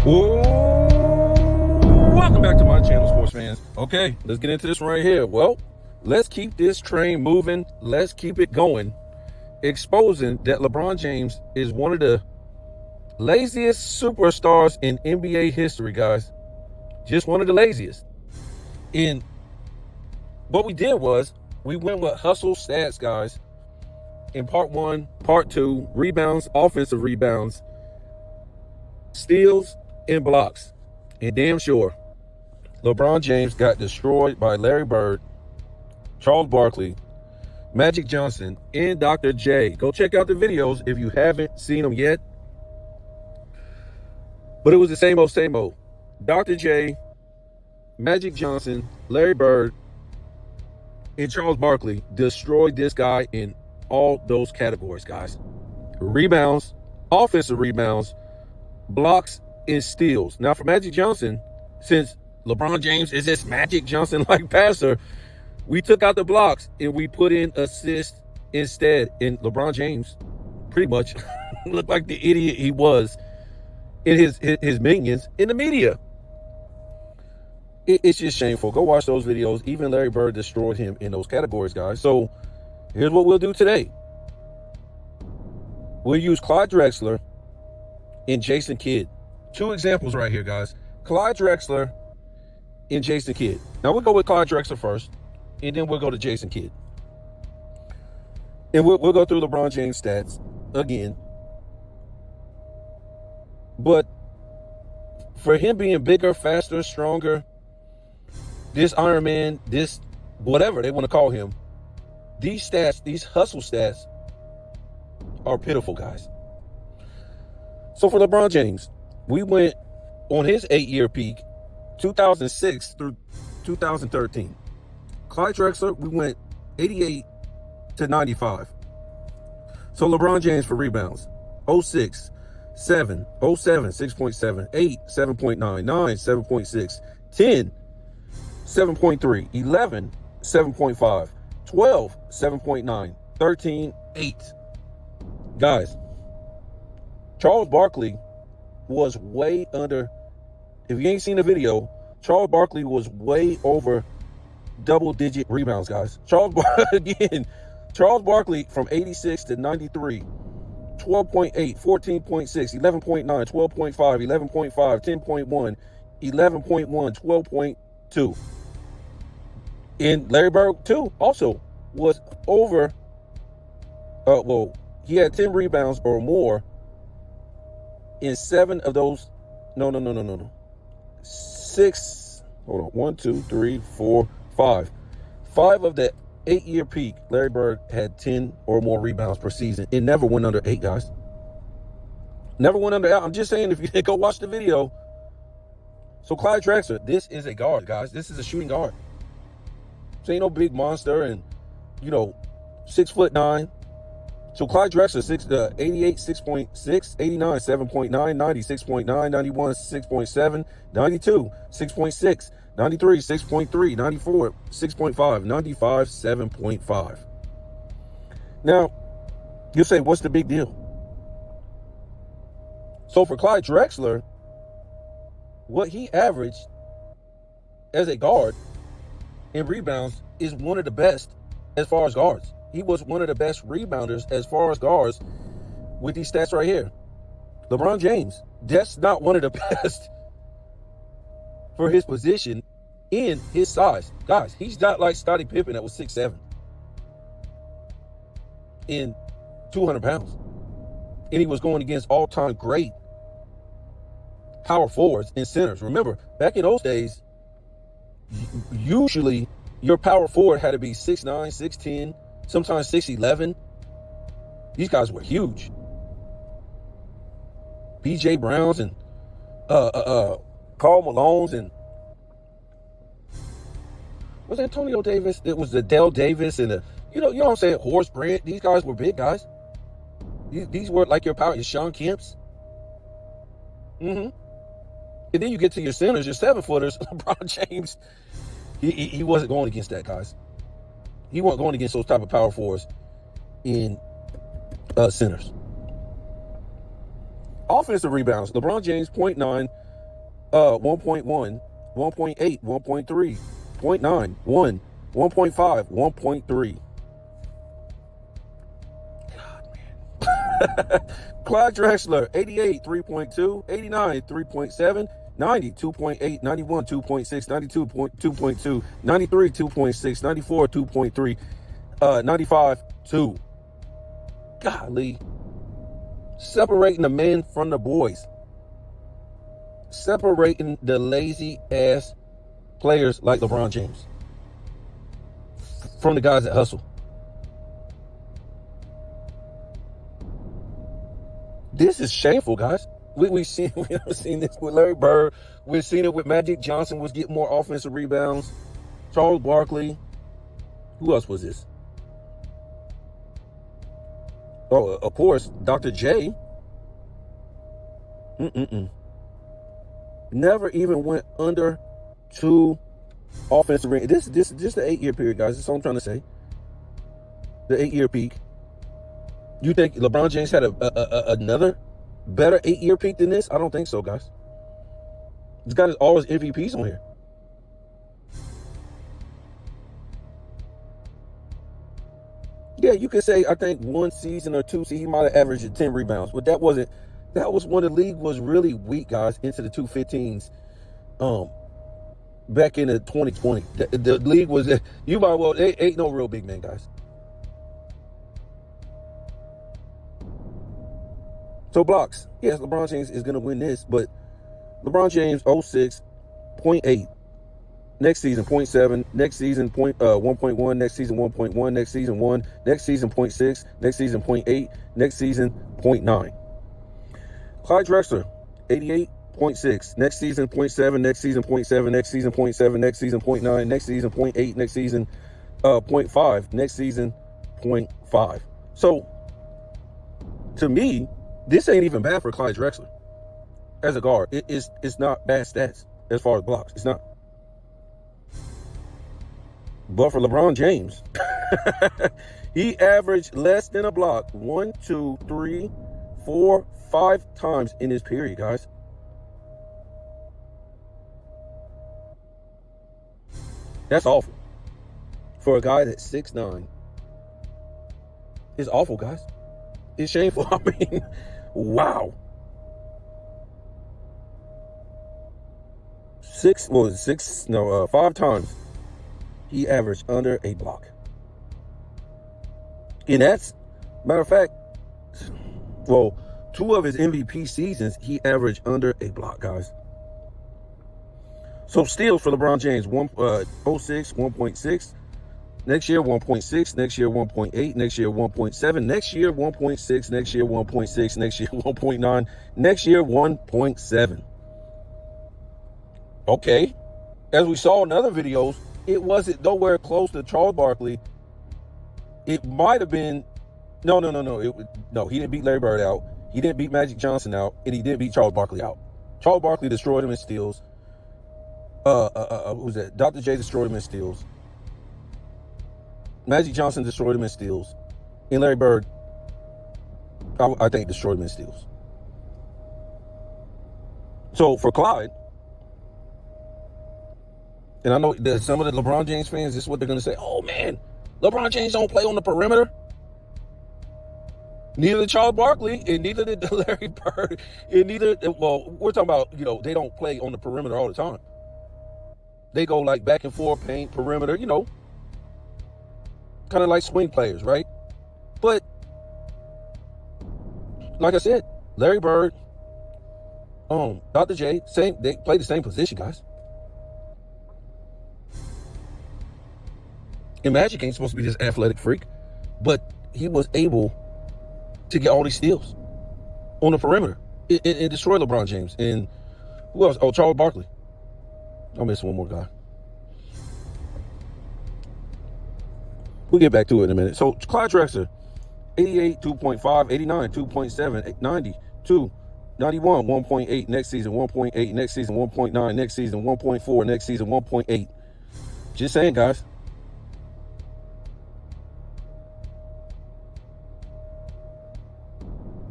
Whoa! Welcome back to my channel, sports fans. Okay, let's get into this right here. Well, let's keep this train moving. Let's keep it going. Exposing that LeBron James is one of the laziest superstars in NBA history, guys. Just one of the laziest. And what we did was we went with hustle stats, guys. In part one, part two, rebounds, offensive rebounds, steals, and blocks. And damn sure, LeBron James got destroyed by Larry Bird, Charles Barkley, Magic Johnson, and Dr. J. Go check out the videos if you haven't seen them yet. But it was the same old, same old. Dr. J, Magic Johnson, Larry Bird, and Charles Barkley destroyed this guy in all those categories, guys. Rebounds, offensive rebounds, blocks, and steals. Now for Magic Johnson, since LeBron James is this Magic Johnson-like passer, we took out the blocks and we put in assists instead. And LeBron James pretty much looked like the idiot he was in his minions in the media. It's just shameful. Go watch those videos. Even Larry Bird destroyed him in those categories, guys. So here's what we'll do today. We'll use Clyde Drexler and Jason Kidd. Two examples right here, guys. Clyde Drexler and Jason Kidd. Now we'll go with Clyde Drexler first, and then we'll go to Jason Kidd. And we'll go through LeBron James stats again. But for him being bigger, faster, stronger, this Iron Man, this whatever they want to call him, these stats, these hustle stats are pitiful, guys. So for LeBron James, we went on his 8-year peak, 2006 through 2013. Clyde Drexler, we went 88 to 95. So LeBron James for rebounds, 06, 7, 07, 6.7, 8, 7.9, 9, 7.6, 10, 7.3, 11, 7.5, 12, 7.9, 13, 8. Guys, Charles Barkley was way under. If you ain't seen the video, Charles Barkley was way over double-digit rebounds, guys. Charles Barkley from 86 to 93, 12.8, 14.6, 11.9, 12.5, 11.5, 10.1, 11.1, 12.2. And Larry Bird, too, also was over, he had 10 rebounds or more in 7 of those. No. 6, hold on, 1, 2, 3, 4, 5. 5 of the 8-year peak, Larry Bird had 10 or more rebounds per season. It never went under 8, guys. Never went under 8. I'm just saying, if you go watch the video. So Clyde Drexler, this is a guard, guys. This is a shooting guard. So ain't no big monster and, 6'9". So Clyde Drexler, 88, 6.6, 89, 7.9, 90, 6.9, 91, 6.7, 92, 6.6, 93, 6.3, 94, 6.5, 95, 7.5. Now, you say, what's the big deal? So for Clyde Drexler, what he averaged as a guard in rebounds is one of the best as far as guards. He was one of the best rebounders as far as guards with these stats right here. LeBron James, that's not one of the best for his position in his size. Guys, he's not like Scottie Pippen that was 6'7" and 200 pounds. And he was going against all-time great power forwards and centers. Remember, back in those days, usually your power forward had to be 6'9", 6'10", sometimes 6'11". These guys were huge. B.J. Browns and Karl Malones and was Antonio Davis? It was the Dale Davis and you know what I'm saying, Horace Grant. These guys were big guys. These were like your power, your Sean Kemps. And then you get to your centers, your 7-footers. LeBron James, he wasn't going against that, guys. He wasn't going against those type of power forwards in centers. Offensive rebounds. LeBron James, 0.9 1.1, 1.8, 1.3, 0.9, 1, 1.5, 1.3. Clyde Drexler, 88, 3.2, 89, 3.7, 90, 2.8, 91, 2.6, 92, 2.2, 93, 2.6, 94, 2.3, 95, 2. Golly. Separating the men from the boys. Separating the lazy ass players like LeBron James from the guys that hustle. This is shameful, guys. We've seen this with Larry Bird. We've seen it with Magic Johnson was getting more offensive rebounds. Charles Barkley. Who else was this? Oh, of course, Dr. J. Never even went under 2 offensive rings. This just the 8-year period, guys. That's all I'm trying to say. The 8-year peak. You think LeBron James had another better 8-year peak than this? I don't think so, guys. He's got all his MVPs on here. Yeah, you could say, I think 1 season or 2 seasons, he might have averaged 10 rebounds. But that was when the league was really weak, guys, into the 215s. Back in the 2020. The league was, you might well, ain't no real big man, guys. So blocks. Yes, LeBron James is going to win this, but LeBron James 06, 0.8. Next season, 0.7. Next season, 1.1. Next season, 1.1. Next season, 1. Next season, 0.6. Next season, 0.8. Next season, 0.9. Clyde Drexler, 88.6. Next season, 0.7. Next season, 0.7. Next season, 0.7. Next season, 0.9. Next season, 0.8. Next season, 0.5. Next season, 0.5. So, to me, this ain't even bad for Clyde Drexler as a guard. It's not bad stats as far as blocks. It's not. But for LeBron James, he averaged less than a block 1, 2, 3, 4, 5 times in this period, guys. That's awful. For a guy that's 6'9". It's awful, guys. It's shameful. I mean, wow. 5 times he averaged under a block. And that's, matter of fact, 2 of his MVP seasons, he averaged under a block, guys. So steals for LeBron James, 06, 1.6. Next year, 1.6. Next year, 1.8. Next year, 1.7. Next year, 1.6. Next year, 1.6. Next year, 1.9. Next year, 1.7. Okay. As we saw in other videos, it wasn't nowhere close to Charles Barkley. It might have been. No. He didn't beat Larry Bird out. He didn't beat Magic Johnson out. And he didn't beat Charles Barkley out. Charles Barkley destroyed him in steals. Who's that? Dr. J destroyed him in steals. Magic Johnson destroyed him in steals. And Larry Bird, I think, destroyed him in steals. So for Clyde, and I know that some of the LeBron James fans, this is what they're going to say. Oh, man, LeBron James don't play on the perimeter. Neither did Charles Barkley, and neither did Larry Bird, and we're talking about, they don't play on the perimeter all the time. They go like back and forth, paint, perimeter, kind of like swing players, right? But like I said, Larry Bird, Dr. J, they play the same position, guys. And Magic ain't supposed to be this athletic freak, but he was able to get all these steals on the perimeter and destroy LeBron James. And who else? Oh, Charles Barkley. I'll miss one more guy. We'll get back to it in a minute. So Clyde Drexler, 88, 2.5, 89, 2.7, 90, 2, 91, 1.8, next season 1.8, next season 1.9, next season 1.4, next season 1.8. Just saying, guys.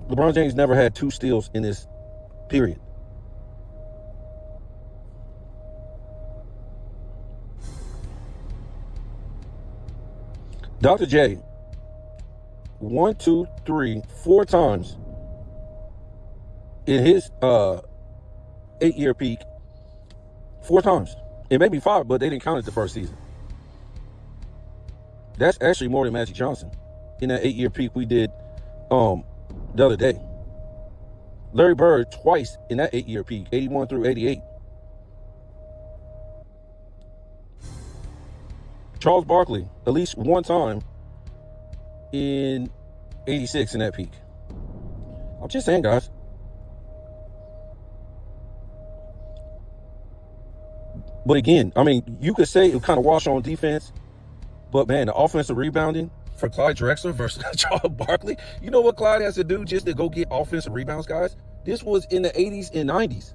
LeBron James never had 2 steals in this period. Dr. J, 1, 2, 3, 4 times in his 8-year peak. 4 times. It may be 5, but they didn't count it the first season. That's actually more than Magic Johnson in that 8-year peak we did the other day. Larry Bird twice in that 8-year peak, 81 through 88. Charles Barkley, at least 1 time in 86 in that peak. I'm just saying, guys. But again, I mean, you could say it kind of wash on defense, but man, the offensive rebounding for Clyde Drexler versus Charles Barkley. You know what Clyde has to do just to go get offensive rebounds, guys? This was in the 80s and 90s.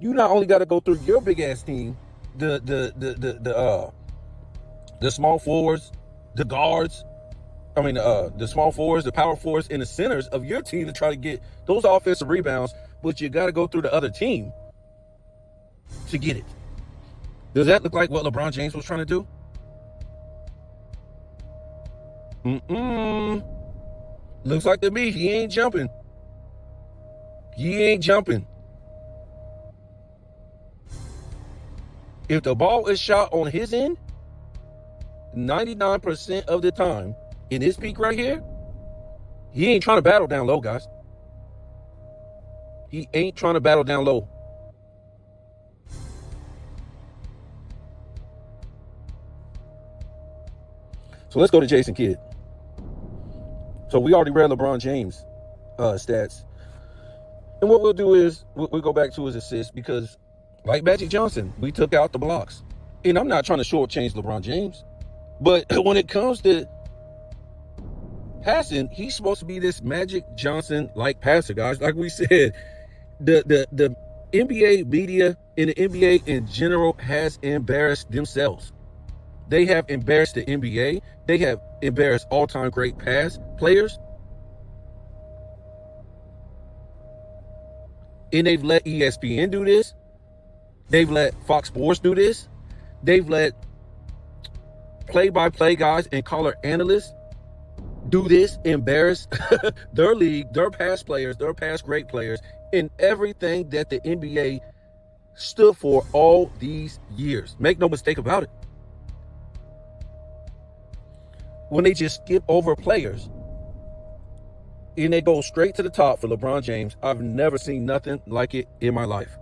You not only got to go through your big ass team, the small forwards, the guards. I mean, the small forwards, the power forwards, and the centers of your team to try to get those offensive rebounds, but you got to go through the other team to get it. Does that look like what LeBron James was trying to do? Looks like to me he ain't jumping. He ain't jumping. If the ball is shot on his end, 99% of the time in his peak right here, he ain't trying to battle down low, guys. He ain't trying to battle down low. So let's go to Jason Kidd. So we already read LeBron James stats. And what we'll do is we'll go back to his assists because, like Magic Johnson, we took out the blocks. And I'm not trying to shortchange LeBron James. But when it comes to passing, he's supposed to be this Magic Johnson-like passer, guys. Like we said, the NBA media and the NBA in general has embarrassed themselves. They have embarrassed the NBA. They have embarrassed all-time great pass players. And they've let ESPN do this. They've let Fox Sports do this. They've let play-by-play guys and color analysts do this, embarrass their league, their past players, their past great players, and everything that the NBA stood for all these years. Make no mistake about it. When they just skip over players and they go straight to the top for LeBron James, I've never seen nothing like it in my life.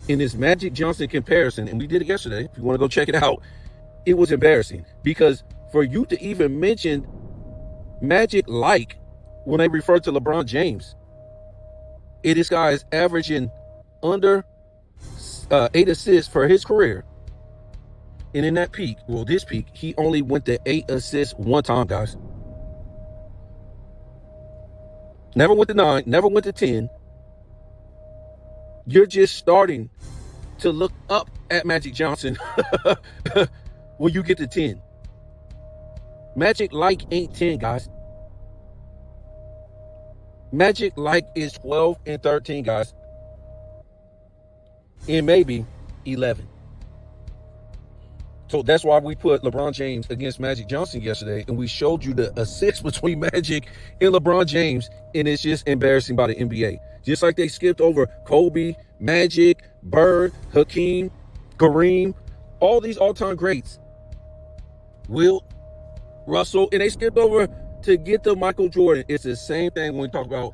In this Magic Johnson comparison, and we did it yesterday, if you want to go check it out, it was embarrassing because for you to even mention Magic like when they refer to LeBron James, this guy is averaging under 8 assists for his career. And in that peak, this peak, he only went to 8 assists 1 time, guys. Never went to 9, never went to 10. You're just starting to look up at Magic Johnson when you get to 10. Magic like ain't 10, guys. Magic like is 12 and 13, guys. And maybe 11. So that's why we put LeBron James against Magic Johnson yesterday, and we showed you the assists between Magic and LeBron James, and it's just embarrassing by the NBA. Just like they skipped over Kobe, Magic, Bird, Hakeem, Kareem, all these all-time greats. Wilt, Russell, and they skipped over to get to Michael Jordan. It's the same thing when we talk about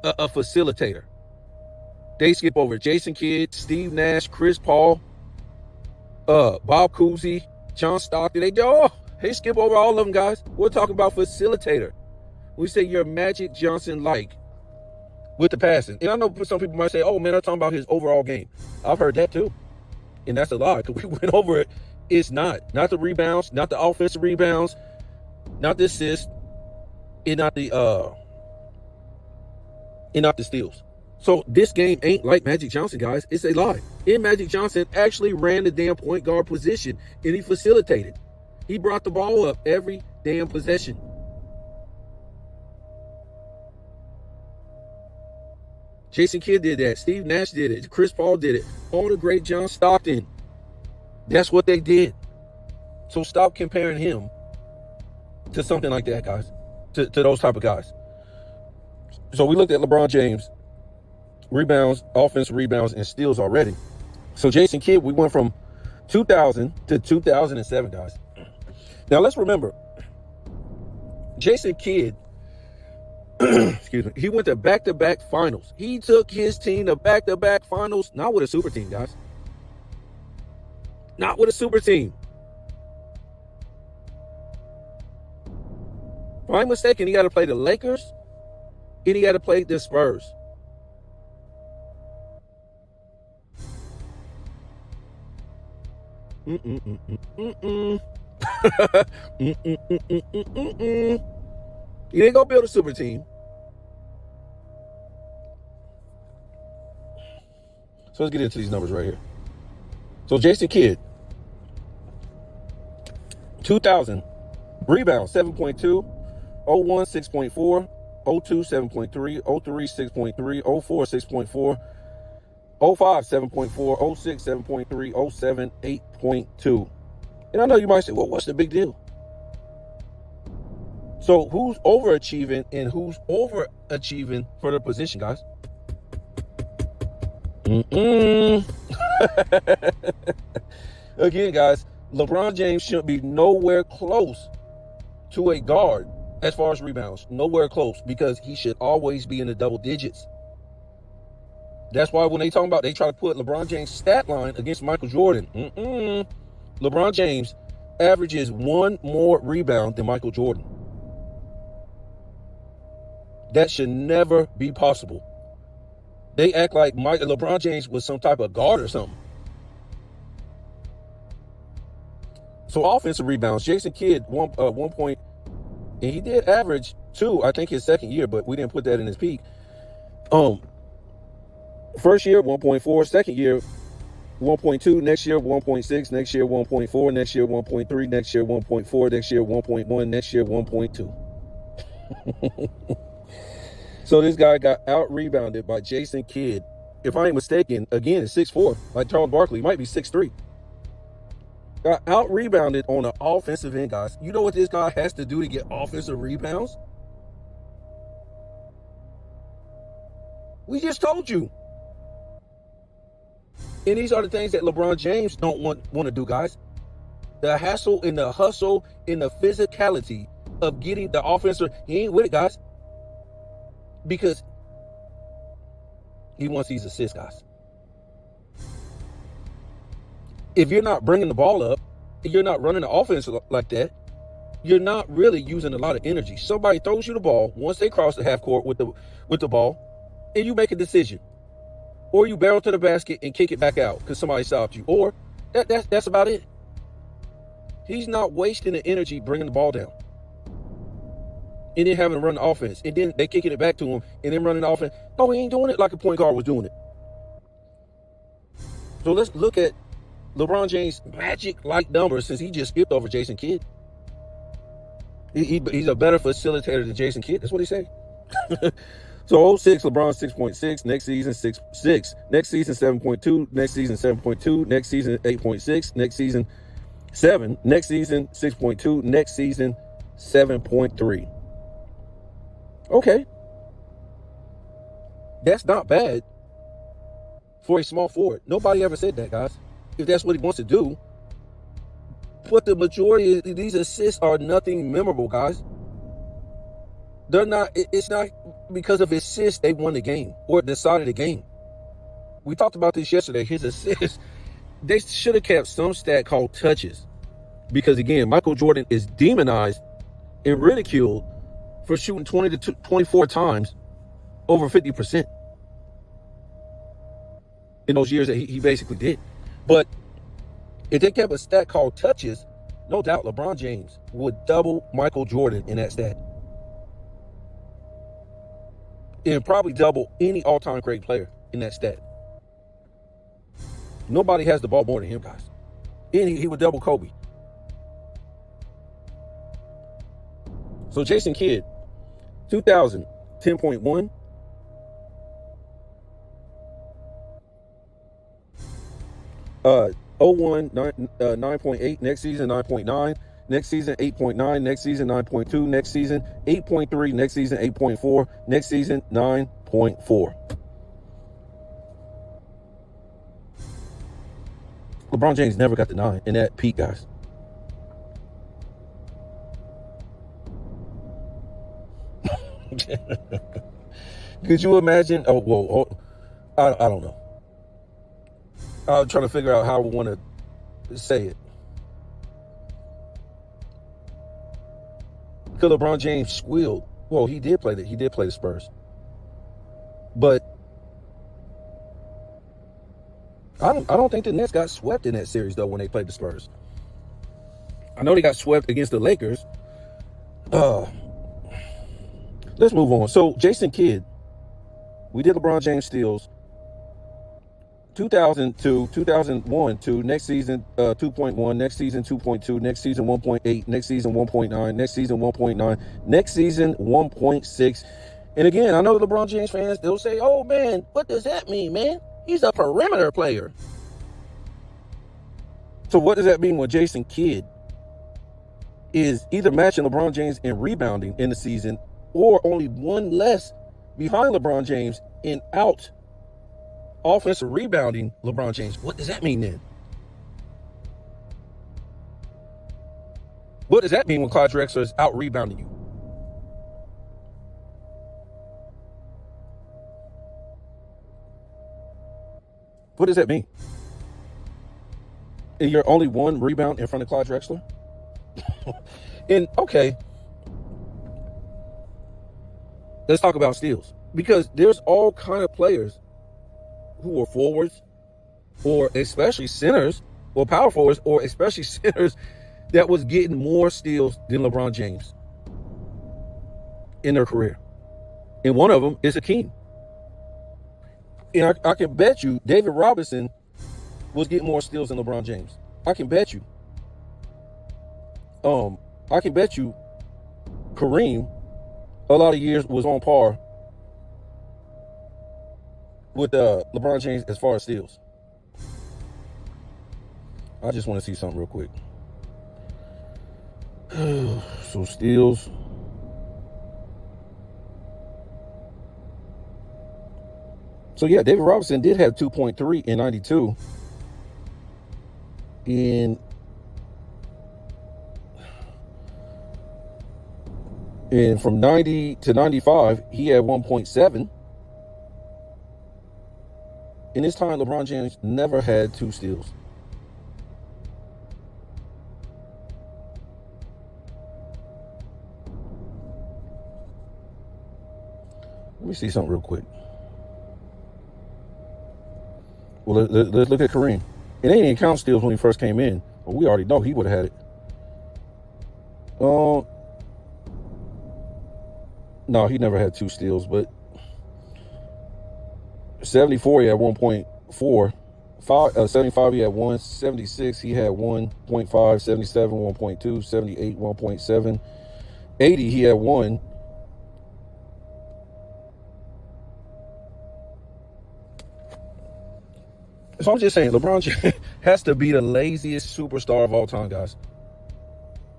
a facilitator. They skip over Jason Kidd, Steve Nash, Chris Paul, Bob Cousy, John Stockton. They skip over all of them, guys. We're talking about facilitator. We say you're Magic Johnson-like with the passing. And I know some people might say, oh, man, I'm talking about his overall game. I've heard that too. And that's a lie because we went over it. It's not the rebounds, not the offensive rebounds, not the assists, and not the steals. So this game ain't like Magic Johnson, guys. It's a lie. And Magic Johnson actually ran the damn point guard position, and he facilitated. He brought the ball up every damn possession. Jason Kidd did that. Steve Nash did it. Chris Paul did it. All the great John Stockton. That's what they did. So stop comparing him to something like that, guys. To those type of guys. So we looked at LeBron James, rebounds, offensive rebounds, and steals already. So Jason Kidd, we went from 2000 to 2007, guys. Now let's remember, Jason Kidd, excuse me, he went to back-to-back finals. He took his team to back-to-back finals, not with a super team, guys. Not with a super team. If I'm mistaken, he got to play the Lakers and he got to play the Spurs. You ain't gonna build a super team. So let's get into these numbers right here. So Jason Kidd, 2000, rebounds 7.2, 01 6.4, 02 7.3, 03 6.3, 04 6.4, 05 7.4, 06 7.3, 07 8.2. And I know you might say, well, what's the big deal? So who's overachieving and who's overachieving for the position, guys? Again, guys, LeBron James shouldn't be nowhere close to a guard as far as rebounds. Nowhere close, because he should always be in the double digits. That's why when they talk about, they try to put LeBron James' stat line against Michael Jordan. LeBron James averages one more rebound than Michael Jordan. That should never be possible. They act like LeBron James was some type of guard or something. So offensive rebounds, Jason Kidd, 1 point, and he did average 2, I think his second year, but we didn't put that in his peak. First year, 1.4, second year, 1.2, next year, 1.6, next year, 1.4, next year, 1.3, next year, 1.4, next year, 1.1, next year, 1.2. So this guy got out-rebounded by Jason Kidd. If I ain't mistaken, again, 6'4", like Charles Barkley, might be 6'3". Got out-rebounded on the offensive end, guys. You know what this guy has to do to get offensive rebounds? We just told you. And these are the things that LeBron James don't want to do, guys. The hassle and the hustle and the physicality of getting the offensive. He ain't with it, guys. Because he wants these assists, guys. If you're not bringing the ball up, if you're not running the offense like that, you're not really using a lot of energy. Somebody throws you the ball once they cross the half court with the ball, and you make a decision. Or you barrel to the basket and kick it back out because somebody stopped you. Or that's about it. He's not wasting the energy bringing the ball down. And then having to run the offense. And then they kicking it back to him and then running the offense. No, he ain't doing it like a point guard was doing it. So let's look at LeBron James' magic-like numbers since he just skipped over Jason Kidd. He's a better facilitator than Jason Kidd. That's what he said. So 06, LeBron 6.6. Next season, 6. Next season, 7.2. Next season, 7.2. Next season, 8.6. Next season, 7. Next season, 6.2. Next season, 7.3. Okay. That's not bad for a small forward. Nobody ever said that, guys. If that's what he wants to do. But the majority of these assists are nothing memorable, guys. They're not, it's not because of assists they won the game or decided the game. We talked about this yesterday. His assists, they should have kept some stat called touches. Because again, Michael Jordan is demonized and ridiculed for shooting 20 to 24 times over 50% in those years that he basically did. But if they kept a stat called touches, no doubt LeBron James would double Michael Jordan in that stat. And probably double any all-time great player in that stat. Nobody has the ball more than him, guys. And he would double Kobe. So Jason Kidd, 2000, 10.1. 01, 9.8, next season 9.9, next season 8.9, next season 9.2, next season 8.3, next season 8.4, next season 9.4. LeBron James never got the 9 in that peak, guys. Could you imagine? I don't know. I'm trying to figure out how I want to say it. Because LeBron James squealed. Well, he did play the Spurs. But I don't think the Nets got swept in that series, though, when they played the Spurs. I know they got swept against the Lakers. Let's move on. So, Jason Kidd, we did LeBron James steals. 2002, 2001, 2, next season 2.1, next season 2.2, next season 1.8, next season 1.9, next season 1.9, next season 1.6. And again, I know the LeBron James fans, they'll say, oh man, what does that mean, man? He's a perimeter player. So what does that mean when Jason Kidd is either matching LeBron James in rebounding in the season or only one less behind LeBron James in out offensive rebounding LeBron James? What does that mean then? What does that mean when Clyde Drexler is out rebounding you? What does that mean? And you're only one rebound in front of Clyde Drexler? And okay, let's talk about steals, because there's all kind of players who are forwards or especially centers or power forwards or especially centers that was getting more steals than LeBron James in their career. And one of them is Hakeem. And I can bet you David Robinson was getting more steals than LeBron James. I can bet you. I can bet you Kareem a lot of years was on par with LeBron James as far as steals. I just want to see something real quick. So steals. So yeah, David Robinson did have 2.3 in 92. And from 90 to 95, he had 1.7. In his time, LeBron James never had 2 steals. Let me see something real quick. Well, let's look at Kareem. It ain't even count steals when he first came in, but we already know he would have had it. No, he never had 2 steals, but 74 he had 1.4. 75 he had 1. 76 he had 1.5. 77 1.2. 78 1.7. 80 he had 1. So I'm just saying, LeBron James has to be the laziest superstar of all time, guys.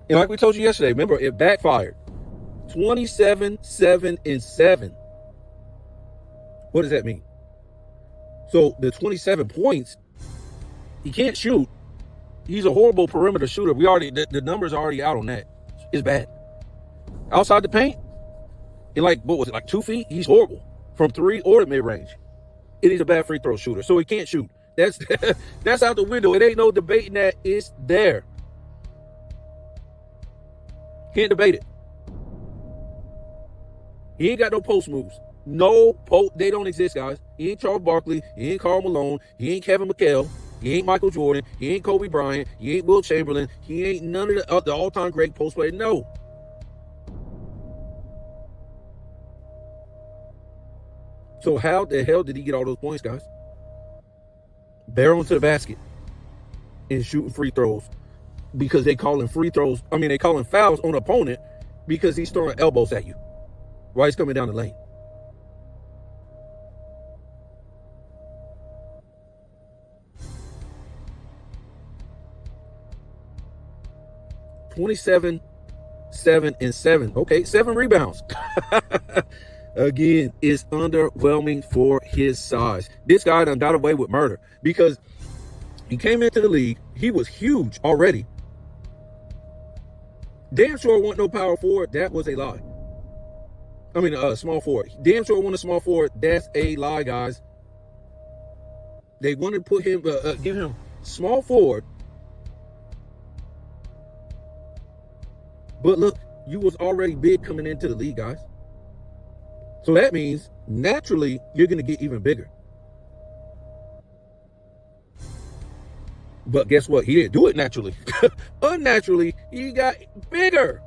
And like we told you yesterday, remember, it backfired. 27, 7, and 7. What does that mean? So the 27 points, he can't shoot. He's a horrible perimeter shooter. The numbers are already out on that. It's bad. Outside the paint, in like 2 feet, he's horrible from 3 or the mid range. And he's a bad free throw shooter, so he can't shoot. That's out the window. It ain't no debating that. It's there. Can't debate it. He ain't got no post moves. They don't exist, guys. He ain't Charles Barkley. He ain't Karl Malone. He ain't Kevin McHale. He ain't Michael Jordan. He ain't Kobe Bryant. He ain't Will Chamberlain. He ain't none of the all-time great post players. No. So how the hell did he get all those points, guys? Barreling to the basket and shooting free throws, because they calling fouls on opponent because he's throwing elbows at you while he's coming down the lane. 27, 7, and 7. Okay, 7 rebounds. Again, it's underwhelming for his size. This guy done got away with murder because he came into the league. He was huge already. Damn sure wasn't no power forward. That was a lie. I mean, small forward. Damn sure wasn't a small forward. That's a lie, guys. They wanted to put him, give him small forward. But look, you was already big coming into the league, guys. So that means naturally you're going to get even bigger. But guess what? He didn't do it naturally. Unnaturally, he got bigger.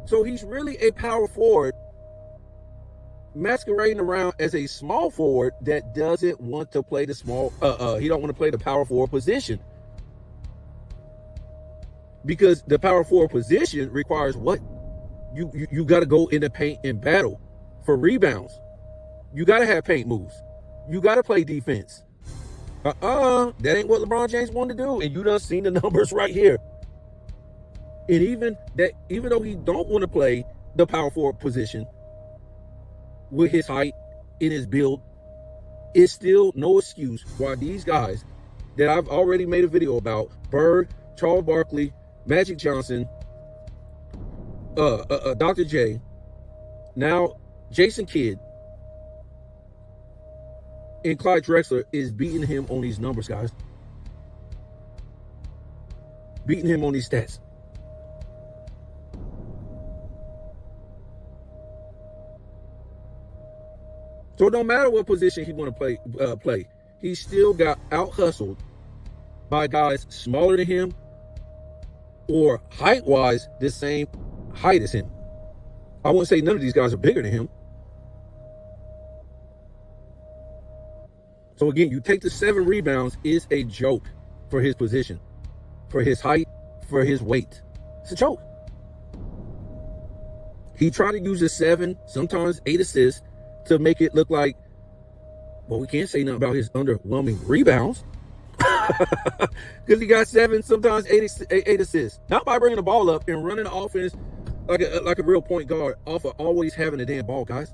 So he's really a power forward masquerading around as a small forward that doesn't want to play the small, he don't want to play the power forward position. Because the power forward position requires what? You got to go in the paint and battle for rebounds. You got to have paint moves. You got to play defense. That ain't what LeBron James wanted to do. And you done seen the numbers right here. And even though he don't want to play the power forward position with his height and his build, it's still no excuse why these guys that I've already made a video about, Bird, Charles Barkley, Magic Johnson, Dr. J, now Jason Kidd, and Clyde Drexler is beating him on these numbers, guys. Beating him on these stats. So no matter what position he want to play, he still got out-hustled by guys smaller than him or height-wise the same height as him. I wouldn't say none of these guys are bigger than him. So again, you take the 7 rebounds is a joke for his position, for his height, for his weight. It's a joke. He tried to use the 7, sometimes 8 assists to make it look like, well, we can't say nothing about his underwhelming rebounds. Because he got 7, sometimes 8 assists. Not by bringing the ball up and running the offense like a real point guard off of always having the damn ball, guys.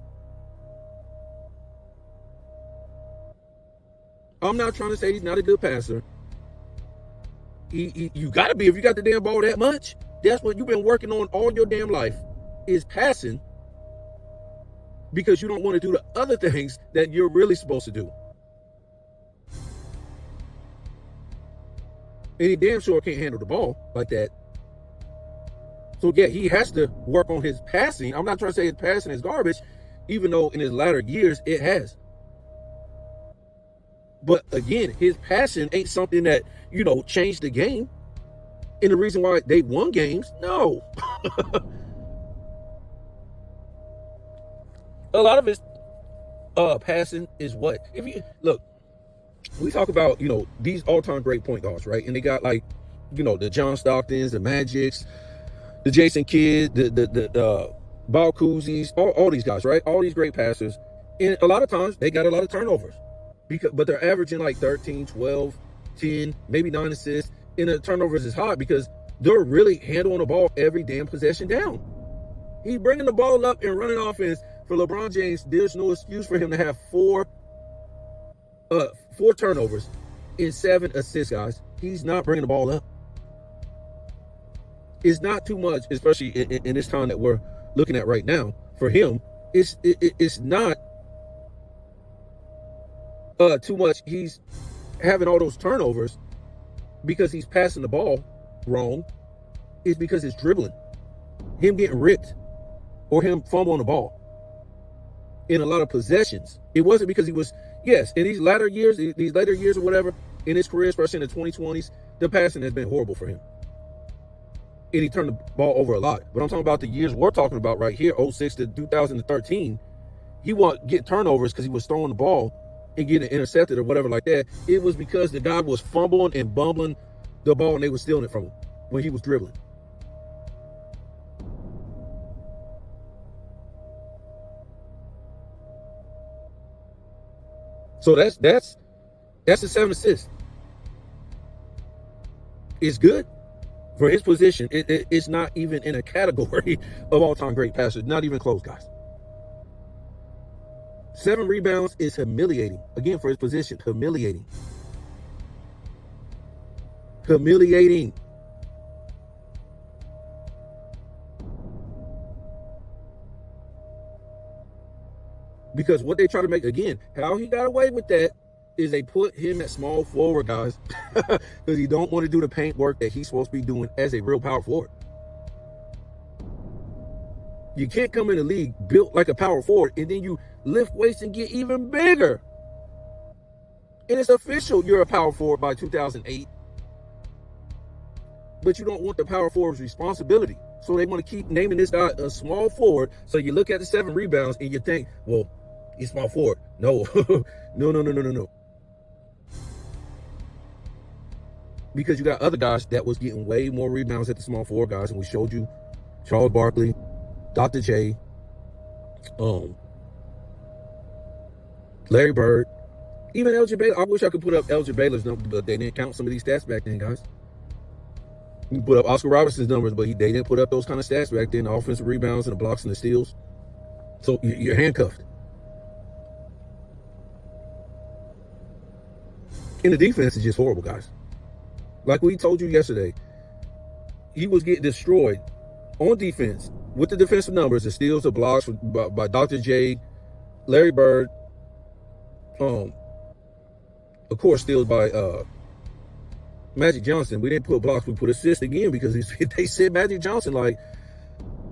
I'm not trying to say he's not a good passer. You got to be if you got the damn ball that much. That's what you've been working on all your damn life, is passing, because you don't want to do the other things that you're really supposed to do. And he damn sure can't handle the ball like that. So yeah, he has to work on his passing. I'm not trying to say his passing is garbage, even though in his latter years it has. But again, his passing ain't something that, changed the game. And the reason why they won games, no. A lot of his passing is what? If you look, we talk about, these all-time great point guards, right? And they got the John Stocktons, the Magics, the Jason Kidd, the Bob Cousy's, all these guys, right? All these great passers. And a lot of times they got a lot of turnovers. But they're averaging like 13, 12, 10, maybe 9 assists. And the turnovers is high because they're really handling the ball every damn possession down. He's bringing the ball up and running offense. For LeBron James, there's no excuse for him to have 4 turnovers and 7 assists, guys. He's not bringing the ball up. It's not too much, especially in this time that we're looking at right now. For him, it's not too much. He's having all those turnovers because he's passing the ball wrong. It's because it's dribbling, him getting ripped, or him fumbling the ball in a lot of possessions. It wasn't because he was, yes, in these later years or whatever, in his career, especially in the 2020s, the passing has been horrible for him. And he turned the ball over a lot. But I'm talking about the years we're talking about right here, 06 to 2013. He won't get turnovers because he was throwing the ball and getting intercepted or whatever like that. It was because the guy was fumbling and bumbling the ball and they were stealing it from him when he was dribbling. So that's the 7 assists. It's good. For his position, it's not even in a category of all-time great passers. Not even close, guys. 7 rebounds is humiliating. Again, for his position, humiliating. Humiliating. Because what they try to make, again, how he got away with that is they put him at small forward, guys, because he don't want to do the paint work that he's supposed to be doing as a real power forward. You can't come in the league built like a power forward and then you lift weights and get even bigger. And it's official you're a power forward by 2008. But you don't want the power forward's responsibility. So they want to keep naming this guy a small forward. So you look at the 7 rebounds and you think, well, he's small forward. No, no. Because you got other guys that was getting way more rebounds at the small forward guys. And we showed you Charles Barkley, Dr. J, Larry Bird, even LJ Baylor. I wish I could put up LJ Baylor's number, but they didn't count some of these stats back then, guys. You put up Oscar Robertson's numbers, but they didn't put up those kind of stats back then, the offensive rebounds and the blocks and the steals. So you're handcuffed. And the defense is just horrible, guys. Like we told you yesterday, he was getting destroyed on defense with the defensive numbers, the steals, the blocks by Dr. J, Larry Bird, of course, steals by Magic Johnson. We didn't put blocks, we put assists again because they said Magic Johnson. Like,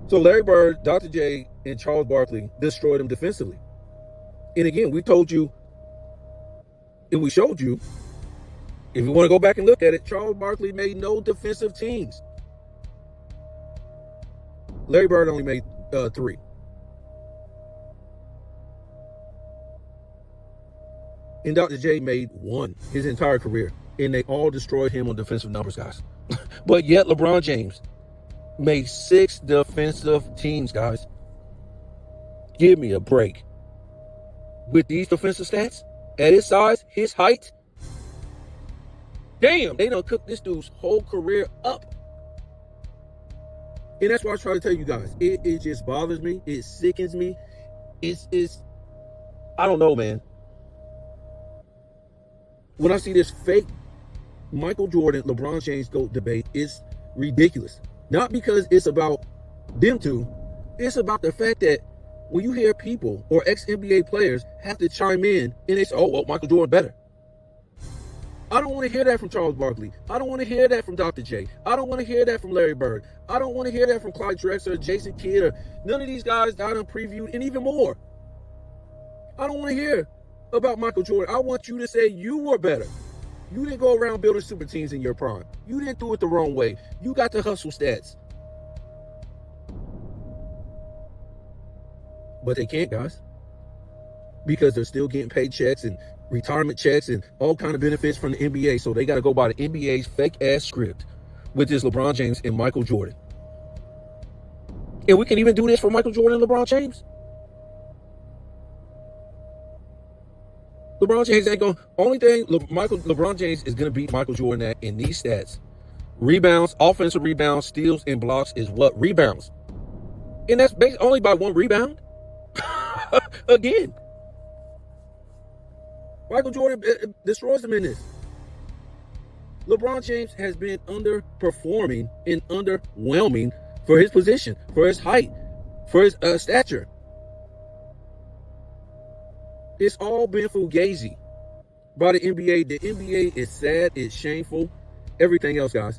so Larry Bird, Dr. J, and Charles Barkley destroyed him defensively. And again, we told you and we showed you, if you want to go back and look at it, Charles Barkley made no defensive teams. Larry Bird only made 3. And Dr. J made 1 his entire career. And they all destroyed him on defensive numbers, guys. But yet LeBron James made 6 defensive teams, guys. Give me a break. With these defensive stats, at his size, his height, damn, they done cooked this dude's whole career up. And that's why I try to tell you guys, it just bothers me. It sickens me. It's I don't know, man. When I see this fake Michael Jordan, LeBron James GOAT debate, it's ridiculous. Not because it's about them two. It's about the fact that when you hear people or ex-NBA players have to chime in and they say, oh, well, Michael Jordan better. I don't want to hear that from Charles Barkley. I don't want to hear that from Dr. J. I don't want to hear that from Larry Bird. I don't want to hear that from Clyde Drexler, Jason Kidd, or none of these guys that I done previewed, and even more. I don't want to hear about Michael Jordan. I want you to say you were better. You didn't go around building super teams in your prime. You didn't do it the wrong way. You got the hustle stats. But they can't, guys. Because they're still getting paychecks and retirement checks and all kind of benefits from the NBA. So they got to go by the NBA's fake-ass script with this LeBron James and Michael Jordan. And we can even do this for Michael Jordan and LeBron James. LeBron James ain't going to... Only thing LeBron James is going to beat Michael Jordan at in these stats. Rebounds, offensive rebounds, steals, and blocks is what? Rebounds. And that's based only by 1 rebound. Again. Michael Jordan destroys them in this. LeBron James has been underperforming and underwhelming for his position, for his height, for his stature. It's all been fugazi by the NBA. The NBA is sad, it's shameful, everything else, guys.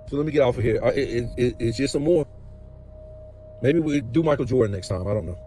So let me get off of here. It's just some more. Maybe we do Michael Jordan next time. I don't know.